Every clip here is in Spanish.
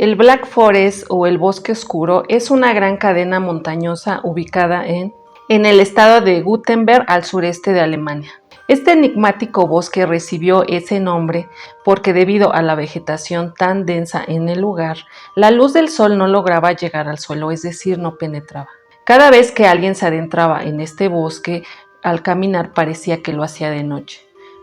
El Black Forest o el Bosque Oscuro es una gran cadena montañosa ubicada en el estado de Württemberg al sureste de Alemania. Este enigmático bosque recibió ese nombre porque debido a la vegetación tan densa en el lugar, la luz del sol no lograba llegar al suelo, es decir, no penetraba. Cada vez que alguien se adentraba en este bosque, al caminar parecía que lo hacía de noche.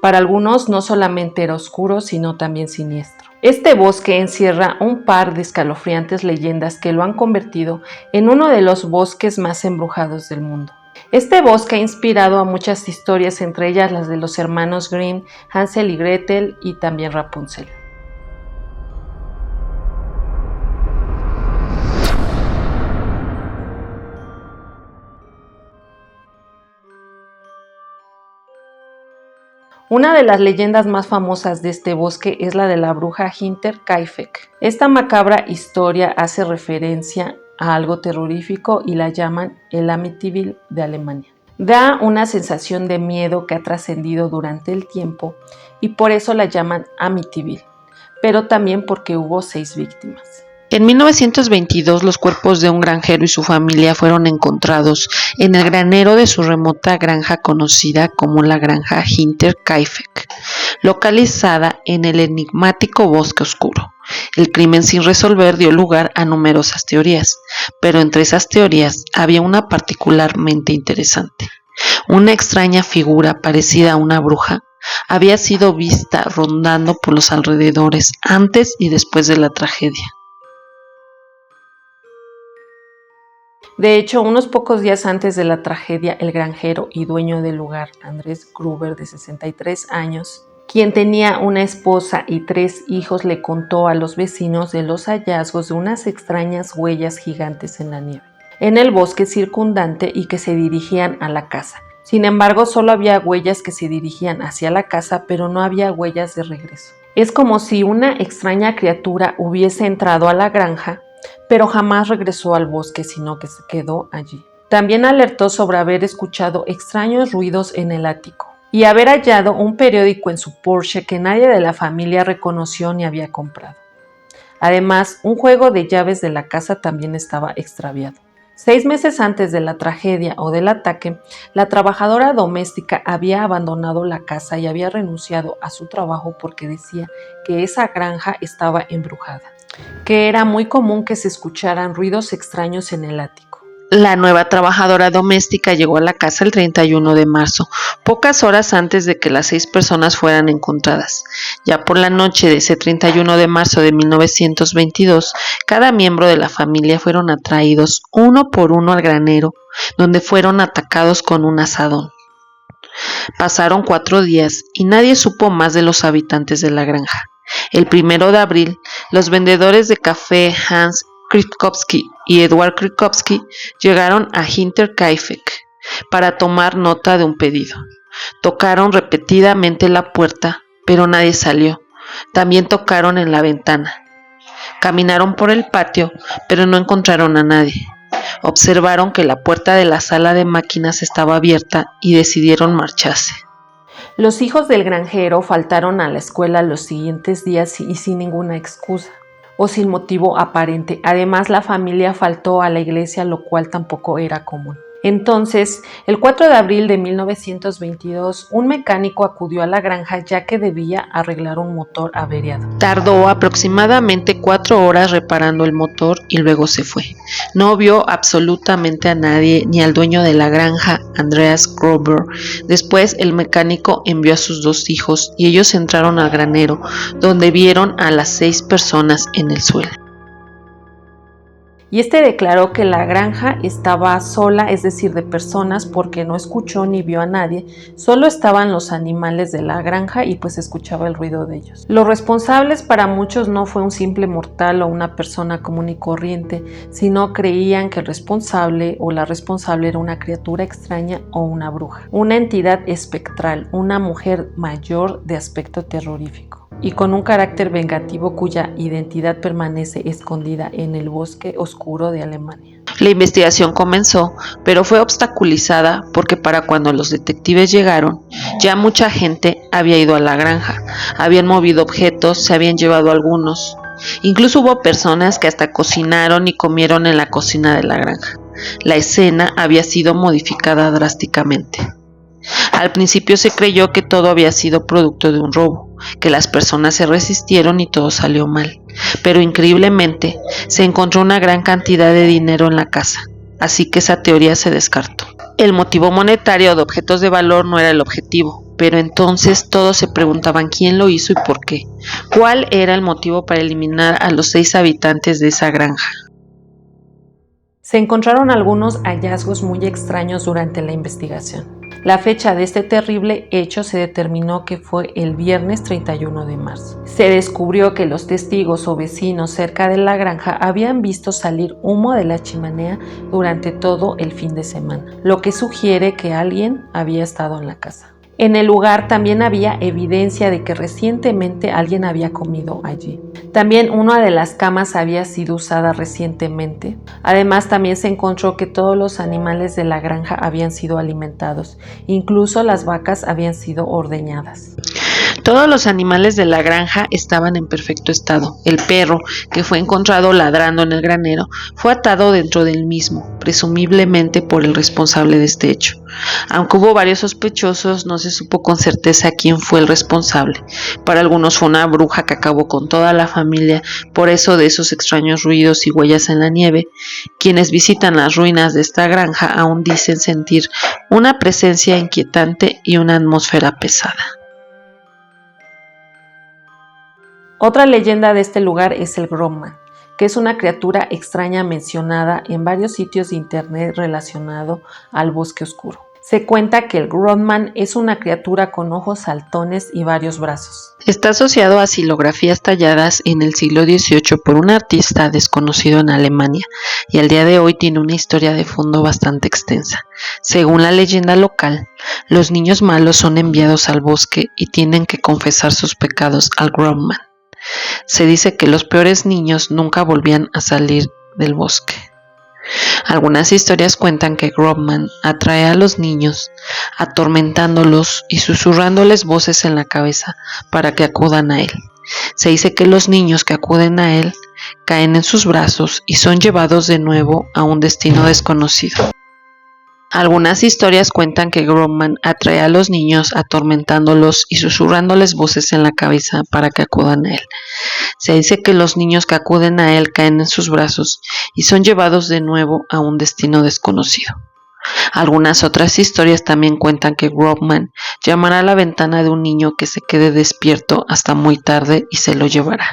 Para algunos no solamente era oscuro, sino también siniestro. Este bosque encierra un par de escalofriantes leyendas que lo han convertido en uno de los bosques más embrujados del mundo. Este bosque ha inspirado a muchas historias, entre ellas las de los hermanos Grimm, Hansel y Gretel y también Rapunzel. Una de las leyendas más famosas de este bosque es la de la bruja Hinterkaifeck. Esta macabra historia hace referencia a algo terrorífico y la llaman el Amityville de Alemania. Da una sensación de miedo que ha trascendido durante el tiempo y por eso la llaman Amityville, pero también porque hubo 6 víctimas. En 1922 los cuerpos de un granjero y su familia fueron encontrados en el granero de su remota granja conocida como la granja Hinterkaifeck, localizada en el enigmático Bosque Oscuro. El crimen sin resolver dio lugar a numerosas teorías, pero entre esas teorías había una particularmente interesante. Una extraña figura parecida a una bruja había sido vista rondando por los alrededores antes y después de la tragedia. De hecho, unos pocos días antes de la tragedia, el granjero y dueño del lugar, Andrés Gruber, de 63 años, quien tenía una esposa y 3 hijos, le contó a los vecinos de los hallazgos de unas extrañas huellas gigantes en la nieve, en el bosque circundante y que se dirigían a la casa. Sin embargo, solo había huellas que se dirigían hacia la casa, pero no había huellas de regreso. Es como si una extraña criatura hubiese entrado a la granja, pero jamás regresó al bosque, sino que se quedó allí. También alertó sobre haber escuchado extraños ruidos en el ático y haber hallado un periódico en su Porsche que nadie de la familia reconoció ni había comprado. Además, un juego de llaves de la casa también estaba extraviado. 6 meses antes de la tragedia o del ataque, la trabajadora doméstica había abandonado la casa y había renunciado a su trabajo porque decía que esa granja estaba embrujada, que era muy común que se escucharan ruidos extraños en el ático. La nueva trabajadora doméstica llegó a la casa el 31 de marzo, pocas horas antes de que las 6 personas fueran encontradas. Ya por la noche de ese 31 de marzo de 1922, cada miembro de la familia fueron atraídos uno por uno al granero, donde fueron atacados con un azadón. Pasaron 4 días y nadie supo más de los habitantes de la granja. El 1 de abril, los vendedores de café Hans Krzyzewski y Edward Krzyzewski llegaron a Hinterkaifeck para tomar nota de un pedido. Tocaron repetidamente la puerta, pero nadie salió. También tocaron en la ventana. Caminaron por el patio, pero no encontraron a nadie. Observaron que la puerta de la sala de máquinas estaba abierta y decidieron marcharse. Los hijos del granjero faltaron a la escuela los siguientes días y sin ninguna excusa o sin motivo aparente. Además, la familia faltó a la iglesia, lo cual tampoco era común. Entonces, el 4 de abril de 1922, un mecánico acudió a la granja ya que debía arreglar un motor averiado. Tardó aproximadamente 4 horas reparando el motor y luego se fue. No vio absolutamente a nadie, ni al dueño de la granja, Andreas Gruber. Después, el mecánico envió a sus 2 hijos y ellos entraron al granero, donde vieron a las 6 personas en el suelo. Y declaró que la granja estaba sola, es decir, de personas, porque no escuchó ni vio a nadie, solo estaban los animales de la granja y pues escuchaba el ruido de ellos. Los responsables para muchos no fue un simple mortal o una persona común y corriente, sino creían que el responsable o la responsable era una criatura extraña o una bruja, una entidad espectral, una mujer mayor de aspecto terrorífico y con un carácter vengativo cuya identidad permanece escondida en el bosque oscuro de Alemania. La investigación comenzó, pero fue obstaculizada porque para cuando los detectives llegaron, ya mucha gente había ido a la granja, habían movido objetos, se habían llevado algunos. Incluso hubo personas que hasta cocinaron y comieron en la cocina de la granja. La escena había sido modificada drásticamente. Al principio se creyó que todo había sido producto de un robo, que las personas se resistieron y todo salió mal. Pero increíblemente se encontró una gran cantidad de dinero en la casa, así que esa teoría se descartó. El motivo monetario de objetos de valor no era el objetivo, pero entonces todos se preguntaban quién lo hizo y por qué. ¿Cuál era el motivo para eliminar a los 6 habitantes de esa granja? Se encontraron algunos hallazgos muy extraños durante la investigación. La fecha de este terrible hecho se determinó que fue el viernes 31 de marzo. Se descubrió que los testigos o vecinos cerca de la granja habían visto salir humo de la chimenea durante todo el fin de semana, lo que sugiere que alguien había estado en la casa. En el lugar también había evidencia de que recientemente alguien había comido allí. También una de las camas había sido usada recientemente. Además, también se encontró que todos los animales de la granja habían sido alimentados. Incluso las vacas habían sido ordeñadas. Todos los animales de la granja estaban en perfecto estado. El perro, que fue encontrado ladrando en el granero, fue atado dentro del mismo, presumiblemente por el responsable de este hecho. Aunque hubo varios sospechosos, no se supo con certeza quién fue el responsable. Para algunos fue una bruja que acabó con toda la familia, por eso de esos extraños ruidos y huellas en la nieve. Quienes visitan las ruinas de esta granja aún dicen sentir una presencia inquietante y una atmósfera pesada. Otra leyenda de este lugar es el Grobman, que es una criatura extraña mencionada en varios sitios de internet relacionado al bosque oscuro. Se cuenta que el Grobman es una criatura con ojos saltones y varios brazos. Está asociado a xilografías talladas en el siglo XVIII por un artista desconocido en Alemania y al día de hoy tiene una historia de fondo bastante extensa. Según la leyenda local, los niños malos son enviados al bosque y tienen que confesar sus pecados al Grobman. Se dice que los peores niños nunca volvían a salir del bosque. Algunas historias cuentan que Grobman atrae a los niños, atormentándolos y susurrándoles voces en la cabeza para que acudan a él. Se dice que los niños que acuden a él caen en sus brazos y son llevados de nuevo a un destino desconocido. Algunas historias cuentan que Grobman atrae a los niños atormentándolos y susurrándoles voces en la cabeza para que acudan a él. Se dice que los niños que acuden a él caen en sus brazos y son llevados de nuevo a un destino desconocido. Algunas otras historias también cuentan que Grobman llamará a la ventana de un niño que se quede despierto hasta muy tarde y se lo llevará.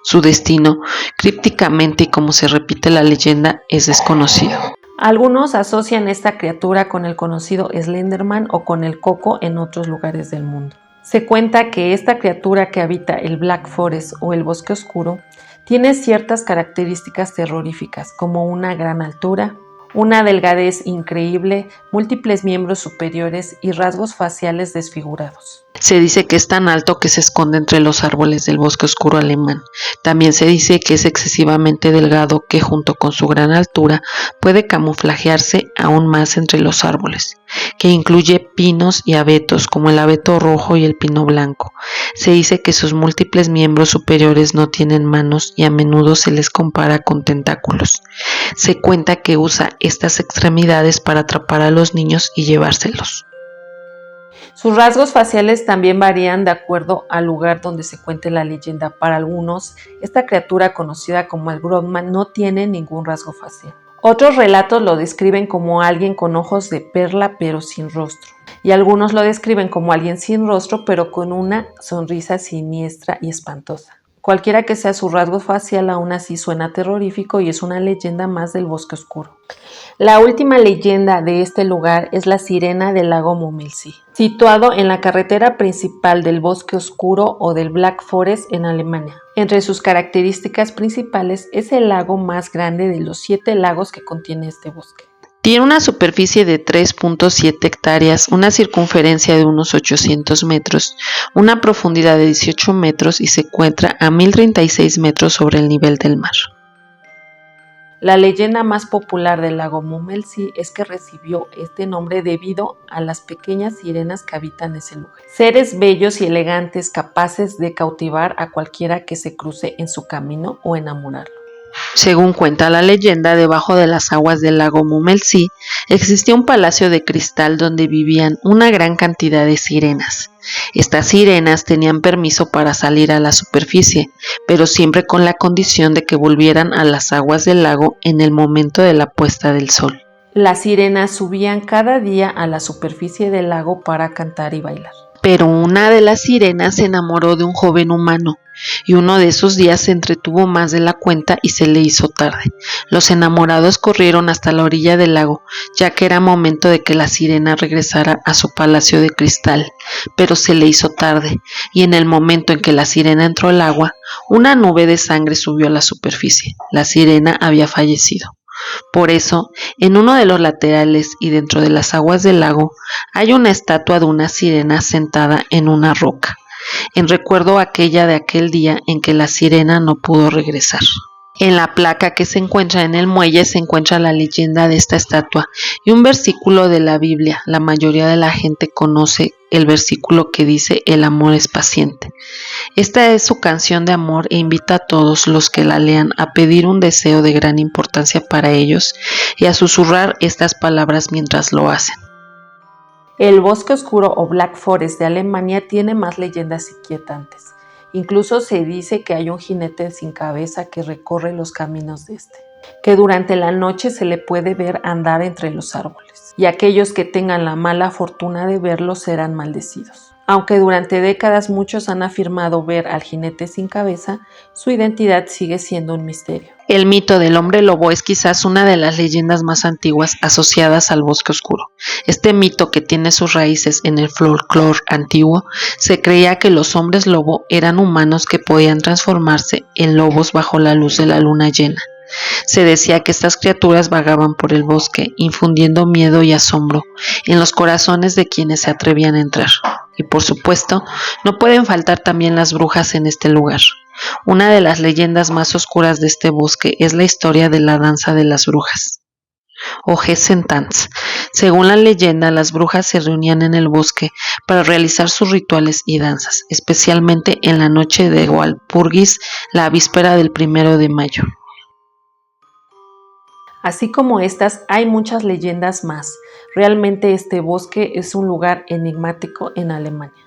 Su destino, crípticamente y como se repite la leyenda, es desconocido. Algunos asocian esta criatura con el conocido Slenderman o con el Coco en otros lugares del mundo. Se cuenta que esta criatura que habita el Black Forest o el bosque oscuro tiene ciertas características terroríficas como una gran altura, una delgadez increíble, múltiples miembros superiores y rasgos faciales desfigurados. Se dice que es tan alto que se esconde entre los árboles del bosque oscuro alemán. También se dice que es excesivamente delgado que junto con su gran altura puede camuflajearse aún más entre los árboles, que incluye pinos y abetos como el abeto rojo y el pino blanco. Se dice que sus múltiples miembros superiores no tienen manos y a menudo se les compara con tentáculos. Se cuenta que usa estas extremidades para atrapar a los niños y llevárselos. Sus rasgos faciales también varían de acuerdo al lugar donde se cuente la leyenda. Para algunos, esta criatura conocida como el Grobman no tiene ningún rasgo facial. Otros relatos lo describen como alguien con ojos de perla pero sin rostro. Y algunos lo describen como alguien sin rostro pero con una sonrisa siniestra y espantosa. Cualquiera que sea su rasgo facial, aún así suena terrorífico y es una leyenda más del bosque oscuro. La última leyenda de este lugar es la sirena del lago Mummelsee, situado en la carretera principal del bosque oscuro o del Black Forest en Alemania. Entre sus características principales es el lago más grande de los 7 lagos que contiene este bosque. Tiene una superficie de 3.7 hectáreas, una circunferencia de unos 800 metros, una profundidad de 18 metros y se encuentra a 1036 metros sobre el nivel del mar. La leyenda más popular del lago Mummelsee es que recibió este nombre debido a las pequeñas sirenas que habitan ese lugar. Seres bellos y elegantes capaces de cautivar a cualquiera que se cruce en su camino o enamorarlo. Según cuenta la leyenda, debajo de las aguas del lago Mummelsee existía un palacio de cristal donde vivían una gran cantidad de sirenas. Estas sirenas tenían permiso para salir a la superficie, pero siempre con la condición de que volvieran a las aguas del lago en el momento de la puesta del sol. Las sirenas subían cada día a la superficie del lago para cantar y bailar. Pero una de las sirenas se enamoró de un joven humano, y uno de esos días se entretuvo más de la cuenta y se le hizo tarde. Los enamorados corrieron hasta la orilla del lago, ya que era momento de que la sirena regresara a su palacio de cristal, pero se le hizo tarde, y en el momento en que la sirena entró al agua, una nube de sangre subió a la superficie. La sirena había fallecido. Por eso, en uno de los laterales y dentro de las aguas del lago, hay una estatua de una sirena sentada en una roca, en recuerdo a aquella de aquel día en que la sirena no pudo regresar. En la placa que se encuentra en el muelle se encuentra la leyenda de esta estatua y un versículo de la Biblia. La mayoría de la gente conoce el versículo que dice: el amor es paciente. Esta es su canción de amor e invita a todos los que la lean a pedir un deseo de gran importancia para ellos y a susurrar estas palabras mientras lo hacen. El bosque oscuro o Black Forest de Alemania tiene más leyendas inquietantes. Incluso se dice que hay un jinete sin cabeza que recorre los caminos de este, que durante la noche se le puede ver andar entre los árboles, y aquellos que tengan la mala fortuna de verlo serán maldecidos. Aunque durante décadas muchos han afirmado ver al jinete sin cabeza, su identidad sigue siendo un misterio. El mito del hombre lobo es quizás una de las leyendas más antiguas asociadas al bosque oscuro. Este mito, que tiene sus raíces en el folclore antiguo, se creía que los hombres lobo eran humanos que podían transformarse en lobos bajo la luz de la luna llena. Se decía que estas criaturas vagaban por el bosque, infundiendo miedo y asombro en los corazones de quienes se atrevían a entrar. Y por supuesto, no pueden faltar también las brujas en este lugar. Una de las leyendas más oscuras de este bosque es la historia de la danza de las brujas, o Hessentanz. Según la leyenda, las brujas se reunían en el bosque para realizar sus rituales y danzas, especialmente en la noche de Walpurgis, la víspera del 1 de mayo. Así como estas, hay muchas leyendas más. Realmente este bosque es un lugar enigmático en Alemania.